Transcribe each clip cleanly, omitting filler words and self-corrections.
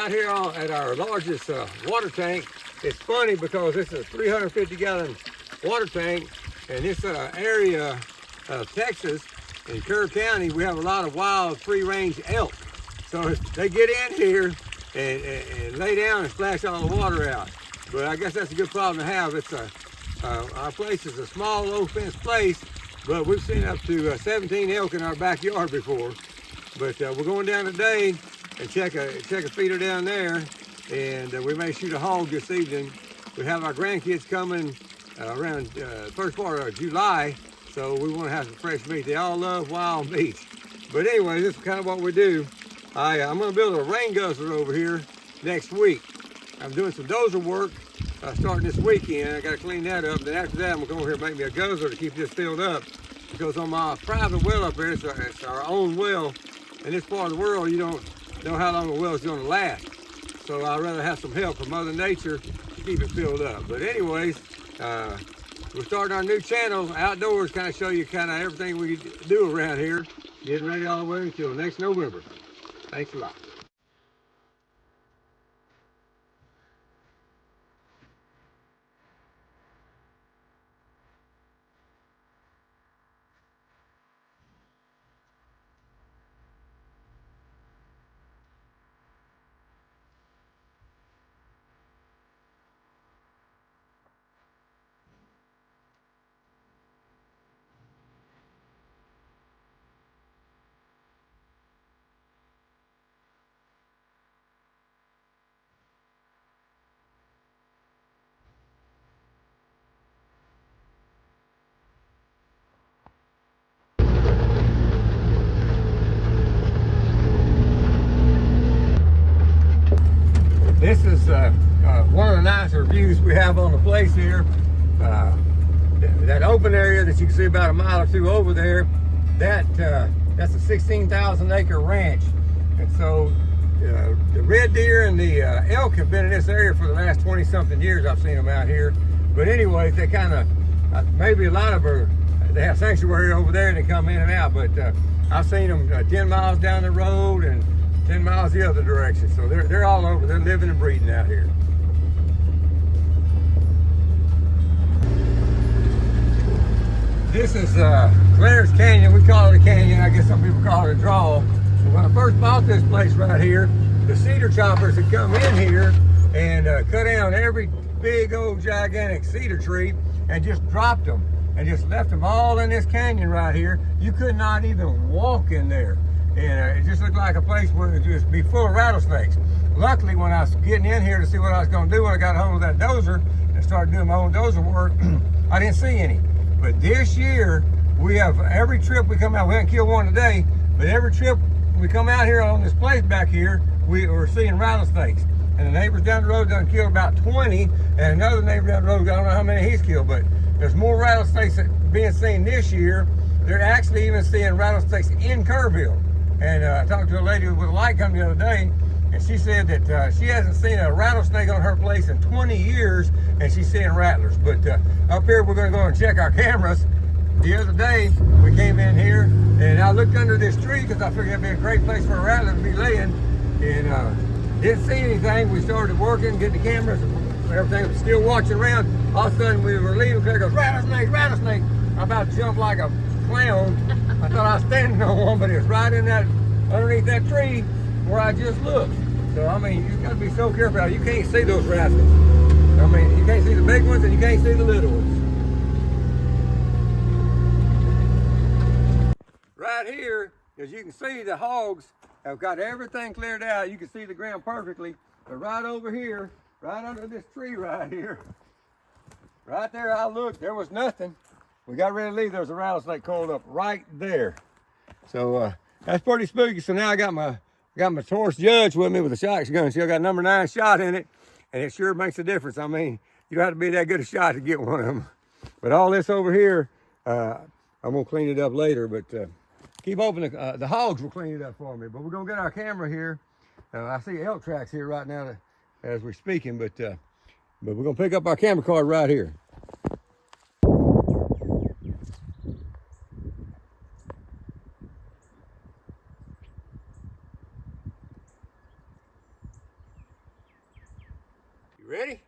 out here at our largest water tank. It's funny because this is a 350-gallon water tank, and this area of Texas, in Recurve County, we have a lot of wild free-range elk. So they get in here and lay down and splash all the water out. But I guess that's a good problem to have. It's our place is a small, low-fence place, but we've seen up to 17 elk in our backyard before. But we're going down today and check a feeder down there, and we may shoot a hog this evening. We have our grandkids coming around first part of July, so we want to have some fresh meat. They all love wild meat. But anyway, this is kind of what we do. I'm going to build a rain guzzler over here next week. I'm doing some dozer work starting this weekend. I got to clean that up. Then after that, I'm going to go over here and make me a guzzler to keep this filled up. Because on my private well up here, it's our own well. In this part of the world, you don't know how long a well is going to last. So I'd rather have some help from Mother Nature to keep it filled up. But anyways, we're starting our new channel, Outdoors, kind of show you kind of everything we do around here. Getting ready all the way until next November. Thanks a lot. This is one of the nicer views we have on the place here. That open area that you can see about a mile or two over there, that's a 16,000 acre ranch. And so the red deer and the elk have been in this area for the last 20 something years. I've seen them out here. But anyway, they kind of, maybe a lot of they have sanctuary over there and they come in and out. But I've seen them 10 miles down the road and 10 miles the other direction. So they're all over. They're living and breeding out here. This is Claire's Canyon. We call it a canyon. I guess some people call it a draw. But when I first bought this place right here, the cedar choppers had come in here and cut down every big old gigantic cedar tree and just dropped them and just left them all in this canyon right here. You could not even walk in there. And it just looked like a place where it would just be full of rattlesnakes. Luckily, when I was getting in here to see what I was going to do, when I got a hold of that dozer and started doing my own dozer work, I didn't see any. But this year, we have every trip we come out, we haven't killed one today, but every trip we come out here on this place back here, we're seeing rattlesnakes. And the neighbors down the road done killed about 20, and another neighbor down the road, I don't know how many he's killed, but there's more rattlesnakes being seen this year. They're actually even seeing rattlesnakes in Kerrville. And I talked to a lady with a light company the other day, and she said that she hasn't seen a rattlesnake on her place in 20 years, and she's seeing rattlers. But up here, we're going to go and check our cameras. The other day, we came in here, and I looked under this tree because I figured it'd be a great place for a rattler to be laying, and didn't see anything. We started working, getting the cameras, everything was still watching around. All of a sudden, we were leaving, there goes, rattlesnake, rattlesnake. I'm about to jump like a clown. I thought I was standing on one, but it was right in that, underneath that tree where I just looked. So, I mean, you got to be so careful. You can't see those rascals. I mean, you can't see the big ones and you can't see the little ones. Right here, as you can see, the hogs have got everything cleared out. You can see the ground perfectly. But right over here, right under this tree right here, right there I looked, there was nothing. We got ready to leave, there was a rattlesnake coiled up right there. So that's pretty spooky. So now I got my Taurus Judge with me with a shotgun. Still got number 9 shot in it, and it sure makes a difference. I mean, you don't have to be that good a shot to get one of them. But all this over here, I'm gonna clean it up later, but keep hoping the hogs will clean it up for me. But we're gonna get our camera here. I see elk tracks here right now as we're speaking, but we're gonna pick up our camera card right here. You ready?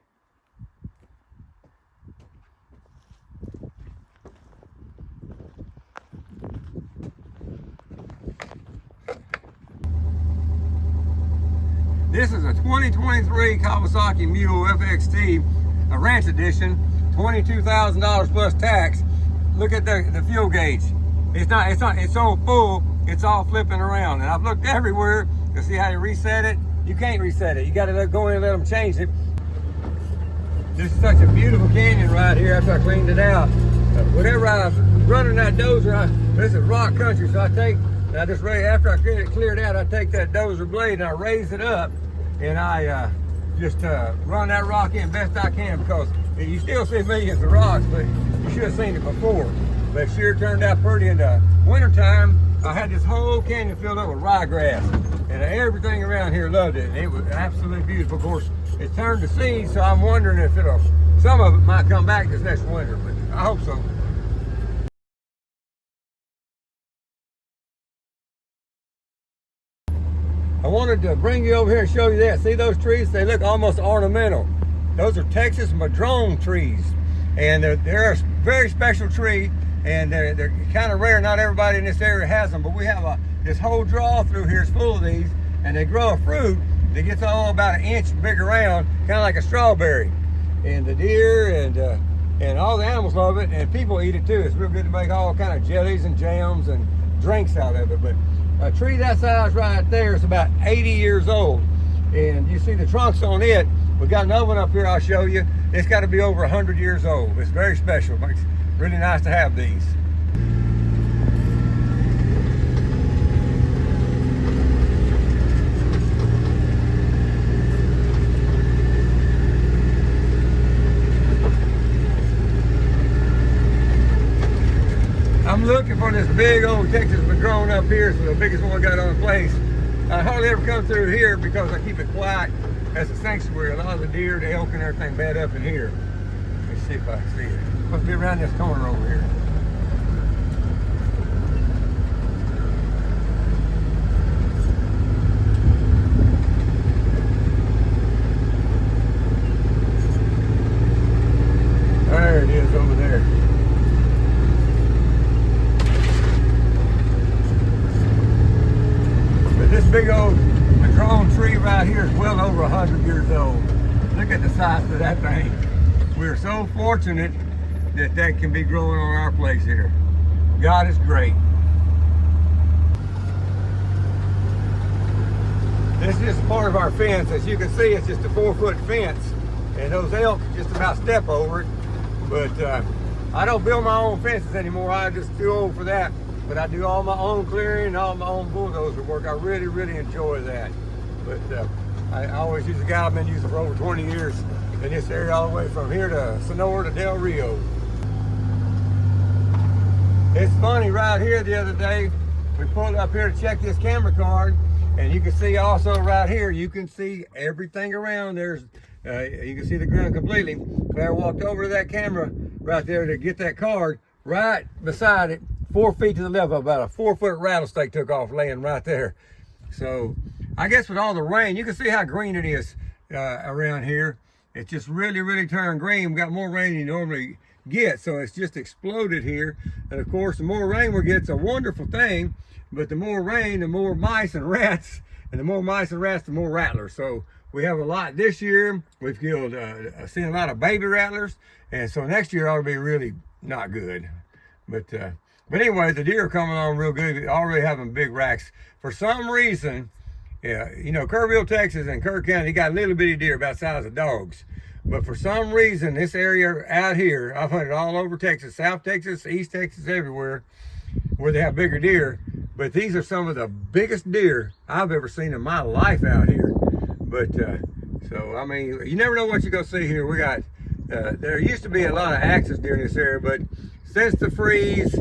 This is a 2023 Kawasaki Mule FXT, a ranch edition, $22,000 plus tax. Look at the fuel gauge. It's so full, it's all flipping around. And I've looked everywhere to see how you reset it. You can't reset it. You got to go in and let them change it. This is such a beautiful canyon right here after I cleaned it out. Whenever I was running that dozer, this is rock country, so after I get it cleared out, I take that dozer blade and I raise it up and I just run that rock in best I can, because you still see millions of rocks, but you should have seen it before. But it sure turned out pretty. In the wintertime, I had this whole canyon filled up with ryegrass, and everything around here loved it. And it was absolutely beautiful. Of course, it turned to seed, so I'm wondering if some of it might come back this next winter, but I hope so. I wanted to bring you over here and show you that. See those trees? They look almost ornamental. Those are Texas madrone trees, and they're a very special tree, and they're kind of rare. Not everybody in this area has them, but we have this whole draw through here is full of these, and they grow a fruit that gets all about an inch big around, kind of like a strawberry. And the deer and all the animals love it, and people eat it too. It's real good to make all kind of jellies and jams and drinks out of it. But a tree that size right there is about 80 years old, and you see the trunks on it. We got another one up here I'll show you. It's got to be over 100 years old. It's very special. It's really nice to have these. I'm looking for this big old Texas madrone up here. It's the biggest one I got on the place. I hardly ever come through here because I keep it quiet as a sanctuary. A lot of the deer, the elk, and everything bed up in here. Let me see if I can see it. It's supposed to be around this corner over here. There it is over there. This big old madrone tree right here is well over 100 years old. Look at the size of that thing. We're so fortunate that can be growing on our place here. God is great. This is just part of our fence. As you can see, it's just a 4-foot fence, and those elk just about step over it. But I don't build my own fences anymore. I'm just too old for that. But I do all my own clearing and all my own bulldozer work. I really, really enjoy that. But I always use a guy I've been using for over 20 years in this area, all the way from here to Sonora to Del Rio. It's funny, right here the other day, we pulled up here to check this camera card, and you can see also right here, you can see everything around. There's, you can see the ground completely. Claire walked over to that camera right there to get that card. Right beside it, 4 feet to the left, about a 4-foot rattlesnake took off laying right there. So I guess with all the rain, you can see how green it is around here. It's just really, really turned green. We got more rain than you normally get, so it's just exploded here. And of course, the more rain we get, it's a wonderful thing, but the more rain, the more mice and rats, and the more mice and rats, the more rattlers. So we have a lot this year. We've killed, seen a lot of baby rattlers, and so next year ought to be really not good. But anyway, the deer are coming on real good. Already having big racks. For some reason, yeah, you know, Kerrville, Texas and Kerr County got little bitty deer about the size of dogs. But for some reason, this area out here, I've hunted all over Texas, South Texas, East Texas, everywhere, where they have bigger deer. But these are some of the biggest deer I've ever seen in my life out here. But, so, I mean, you never know what you're going to see here. We got, there used to be a lot of axis deer in this area, but since the freeze,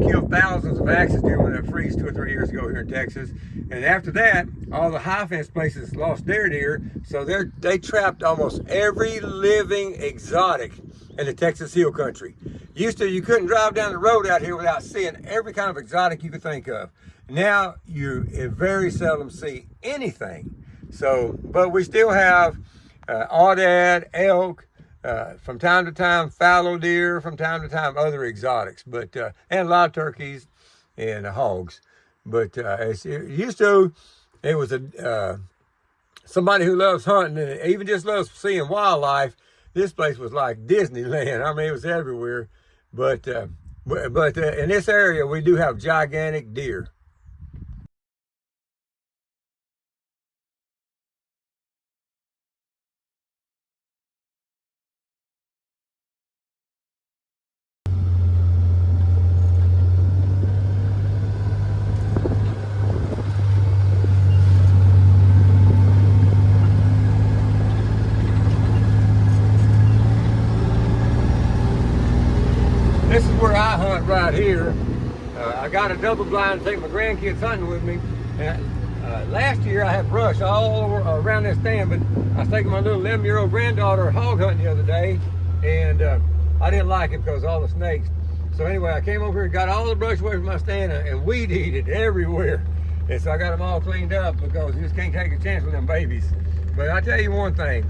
killed thousands of axis deer when that freeze 2 or 3 years ago here in Texas. And after that, all the high fence places lost their deer, so they trapped almost every living exotic in the Texas Hill Country. Used to, you couldn't drive down the road out here without seeing every kind of exotic you could think of. Now, you very seldom see anything. So, but we still have aoudad, elk, from time to time fallow deer, from time to time other exotics, but and a lot of turkeys and hogs. But as it used to, it was a somebody who loves hunting and even just loves seeing wildlife. This place was like Disneyland. I mean, it was everywhere. But in this area, we do have gigantic deer. This is where I hunt right here. I got a double blind to take my grandkids hunting with me. And last year I had brush all over, around this stand, but I was taking my little 11-year-old granddaughter hog hunting the other day, and I didn't like it because of all the snakes. So anyway, I came over here and got all the brush away from my stand and weed eated everywhere. And so I got them all cleaned up because you just can't take a chance with them babies. But I tell you one thing,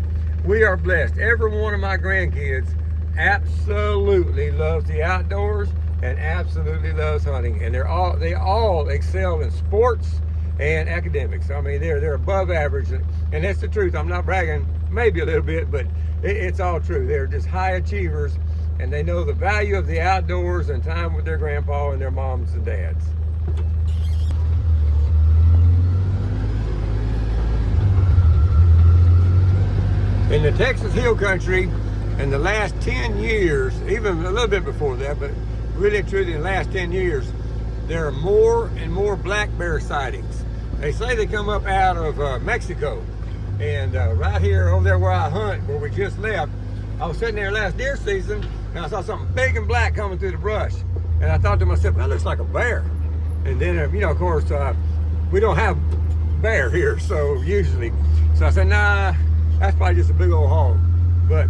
we are blessed. Every one of my grandkids absolutely loves the outdoors and absolutely loves hunting, and they all excel in sports and academics. I mean, they're above average, and that's the truth. I'm not bragging, maybe a little bit, but it's all true. They're just high achievers, and they know the value of the outdoors and time with their grandpa and their moms and dads. In the Texas Hill Country, in the last 10 years, even a little bit before that, but really truly in the last 10 years, there are more and more black bear sightings. They say they come up out of Mexico. And right here, over there where I hunt, where we just left, I was sitting there last deer season, and I saw something big and black coming through the brush. And I thought to myself, that looks like a bear. And then, you know, of course, we don't have bear here, so usually. So I said, nah, that's probably just a big old hog. But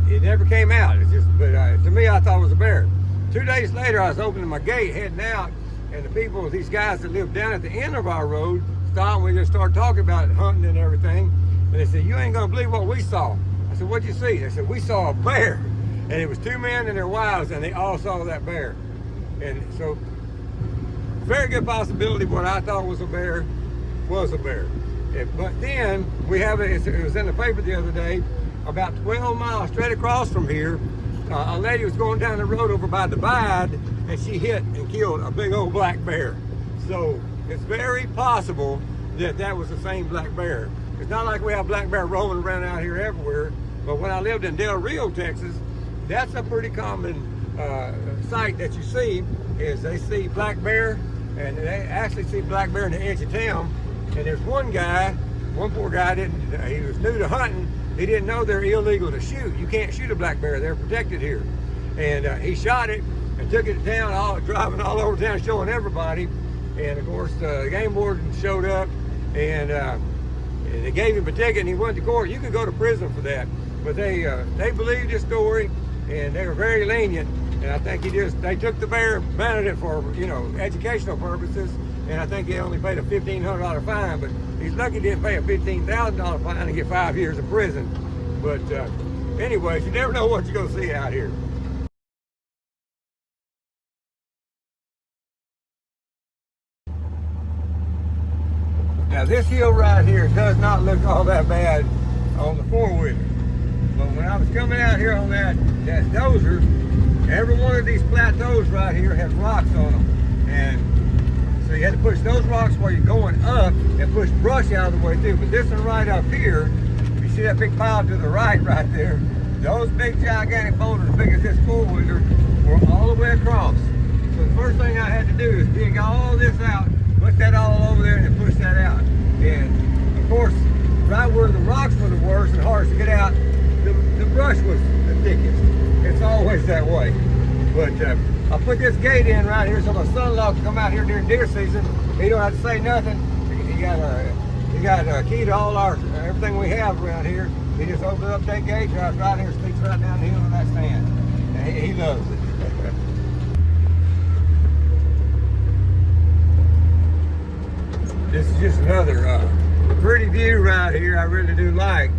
it never came out. It's just, but to me, I thought it was a bear. 2 days later, I was opening my gate, heading out, and the people, these guys that live down at the end of our road, stopped, and we just started talking about hunting and everything. And they said, you ain't gonna believe what we saw. I said, what'd you see? They said, we saw a bear. And it was 2 men and their wives, and they all saw that bear. And so, very good possibility what I thought was a bear was a bear. But then, we have it was in the paper the other day, about 12 miles straight across from here, a lady was going down the road over by the Divide, and she hit and killed a big old black bear. So it's very possible that that was the same black bear. It's not like we have black bear roaming around out here everywhere, but when I lived in Del Rio, Texas, that's a pretty common sight that you see, is they see black bear, and they actually see black bear in the edge of town. And there's one guy, one poor guy, he was new to hunting. He didn't know they're illegal to shoot. You can't shoot a black bear, they're protected here. And he shot it and took it to town, driving all over town, showing everybody. And of course, the game warden showed up, and they gave him a ticket, and he went to court. You could go to prison for that. But they believed his story, and they were very lenient. And I think they took the bear, mounted it for, you know, educational purposes. And I think he only paid a $1,500 fine, but he's lucky he didn't pay a $15,000 fine and get 5 years in prison. But anyways, you never know what you're gonna see out here. Now this hill right here does not look all that bad on the four-wheeler. But when I was coming out here on that dozer, every one of these plateaus right here has rocks on them. And so you had to push those rocks while you're going up and push brush out of the way through. But this one right up here, if you see that big pile to the right there, those big gigantic boulders, as big as this four-wheeler, were all the way across. So the first thing I had to do is dig all this out, put that all over there, and then push that out. And of course, right where the rocks were the worst and hardest to get out, the brush was the thickest. It's always that way. But I put this gate in right here so my son-in-law can come out here during deer season. He don't have to say nothing. He got a key to all everything we have around here. He just opens up that gate, drives right here, sneaks right down the hill to that stand. And he loves it. This is just another pretty view right here. I really do like.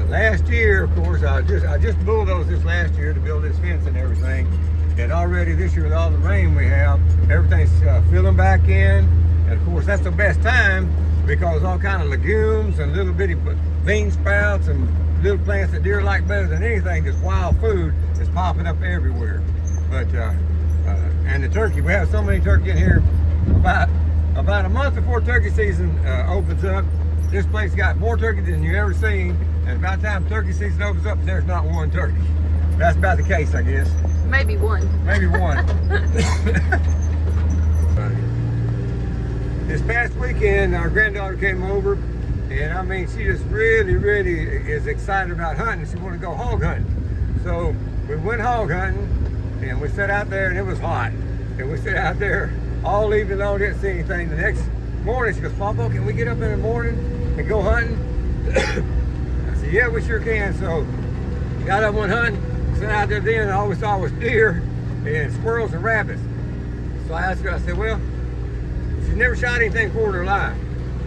Last year, of course, I just bulldozed this last year to build this fence and everything. And already this year with all the rain we have, everything's filling back in. And of course, that's the best time because all kind of legumes and little bitty bean sprouts and little plants that deer like better than anything, just wild food is popping up everywhere. But and the turkey, we have so many turkey in here. About a month before turkey season opens up, this place got more turkey than you ever seen. And by the time turkey season opens up, there's not one turkey. That's about the case, I guess. Maybe one. Maybe one. This past weekend, our granddaughter came over, and I mean, she just really is excited about hunting. She wanted to go hog hunting. So we went hog hunting, and we sat out there, and it was hot. And we sat out there all evening long, didn't see anything. The next morning, she goes, "Papa, can we get up in the morning and go hunting?" I said, "Yeah, we sure can." So got up one hunting, sat out there then, and all we saw was deer and squirrels and rabbits. So I asked her, I said, "Well," she's never shot anything before in her life.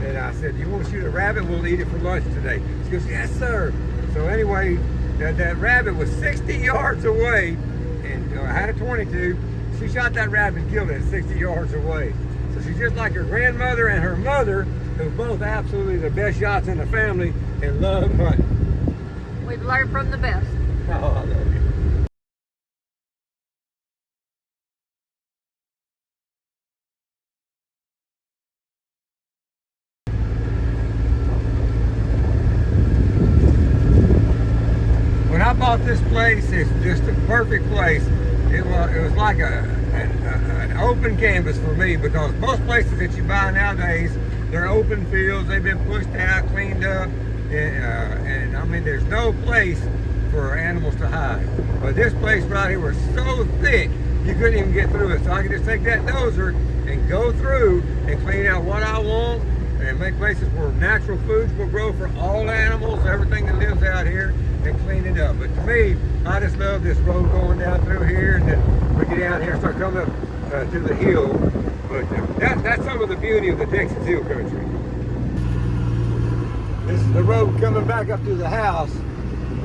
And I said, "You want to shoot a rabbit? We'll eat it for lunch today." She goes, "Yes, sir." So anyway, that rabbit was 60 yards away, and I had a 22. She shot that rabbit and killed it at 60 yards away. So she's just like her grandmother and her mother, who both absolutely the best shots in the family and love hunting. We've learned from the best. Oh, I love you. When I bought this place, it's just a perfect place. It was like an open canvas for me, because most places that you buy nowadays, they're open fields. They've been pushed out, cleaned up, and I mean, there's no place for animals to hide. But this place right here was so thick, you couldn't even get through it. So I could just take that dozer and go through and clean out what I want and make places where natural foods will grow for all animals, everything that lives out here, and clean it up. But to me, I just love this road going down through here, and then we get down here and start coming up to the hill. But that's some of the beauty of the Texas Hill Country. This is the road coming back up to the house.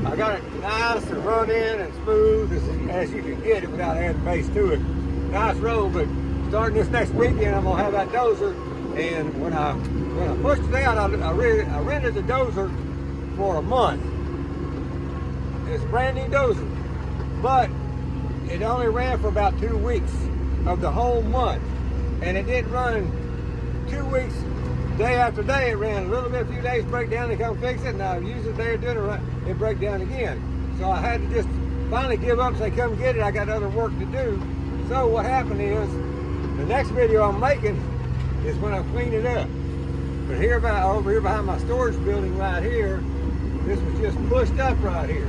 I got it nice and run in and smooth as you can get it without adding base to it. Nice road, but starting this next weekend, I'm gonna have that dozer. And when I pushed it out, I rented the dozer for a month. It's a brand new dozer, but it only ran for about 2 weeks of the whole month, and it didn't run 2 weeks day after day. It ran a little bit, a few days, break down, and come fix it, and I use it there doing it break down again. So I had to just finally give up and say, "Come get it, I got other work to do." So what happened is, the next video I'm making is when I clean it up. But over here behind my storage building right here, this was just pushed up right here.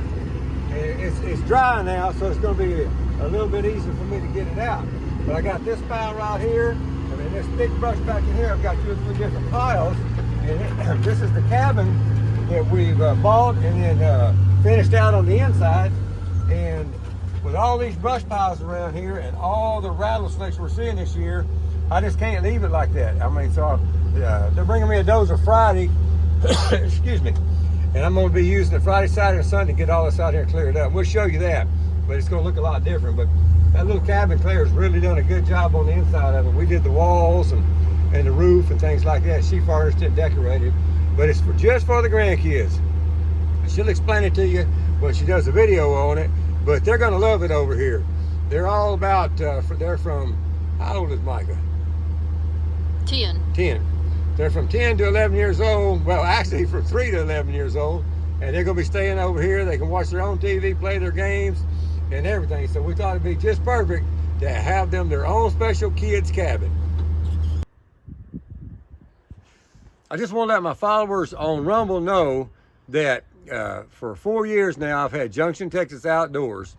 It's dry now, so it's going to be a little bit easier for me to get it out. But I got this pile right here, and then this thick brush back in here. I've got 2 or 3 different piles, and this is the cabin that we've bought and then finished out on the inside. And with all these brush piles around here and all the rattlesnakes we're seeing this year, I just can't leave it like that. I mean, so they're bringing me a dozer Friday, excuse me, and I'm going to be using it Friday, Saturday, and Sunday to get all this out here and clear it up. We'll show you that, but it's going to look a lot different. But that little cabin Claire's really done a good job on the inside of it. We did the walls and the roof and things like that. She furnished it, decorated, but it's just for the grandkids. She'll explain it to you when she does a video on it, but they're going to love it over here. They're all about, they're from, how old is Micah? 10. 10. They're from 10 to 11 years old. Well, actually from 3 to 11 years old. And they're going to be staying over here. They can watch their own TV, play their games, and everything. So we thought it'd be just perfect to have them their own special kids cabin. I just want to let my followers on Rumble know that for 4 years now, I've had Junction Texas Outdoors.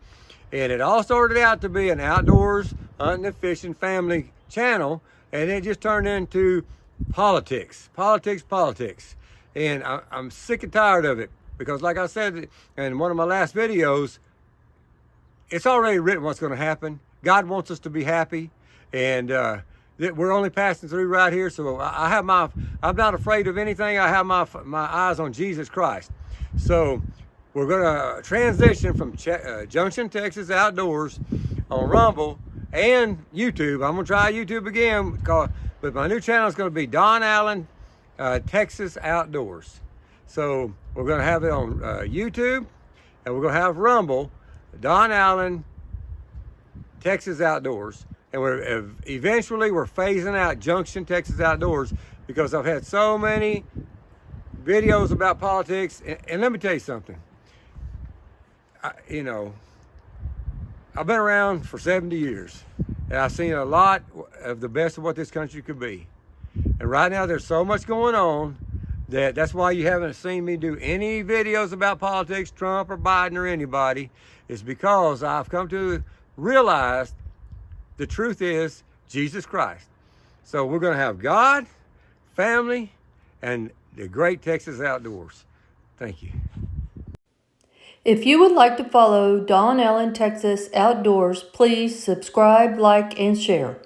And it all started out to be an outdoors hunting and fishing family channel. And it just turned into politics. And I'm sick and tired of it, because like I said in one of my last videos, it's already written what's going to happen. God wants us to be happy. And we're only passing through right here. So I'm not afraid of anything. I have my eyes on Jesus Christ. So we're gonna transition from Junction, Texas Outdoors on Rumble and YouTube. I'm gonna try YouTube again, but my new channel is gonna be Don Allen, Texas Outdoors. So we're gonna have it on YouTube, and we're gonna have Rumble, Don Allen, Texas Outdoors. And eventually we're phasing out Junction, Texas Outdoors, because I've had so many videos about politics. And let me tell you something. You know, I've been around for 70 years, and I've seen a lot of the best of what this country could be. And right now there's so much going on that's why you haven't seen me do any videos about politics, Trump or Biden or anybody. It's because I've come to realize the truth is Jesus Christ. So we're going to have God, family, and the great Texas Outdoors. Thank you. If you would like to follow Don Allen Texas Outdoors, please subscribe, like, and share.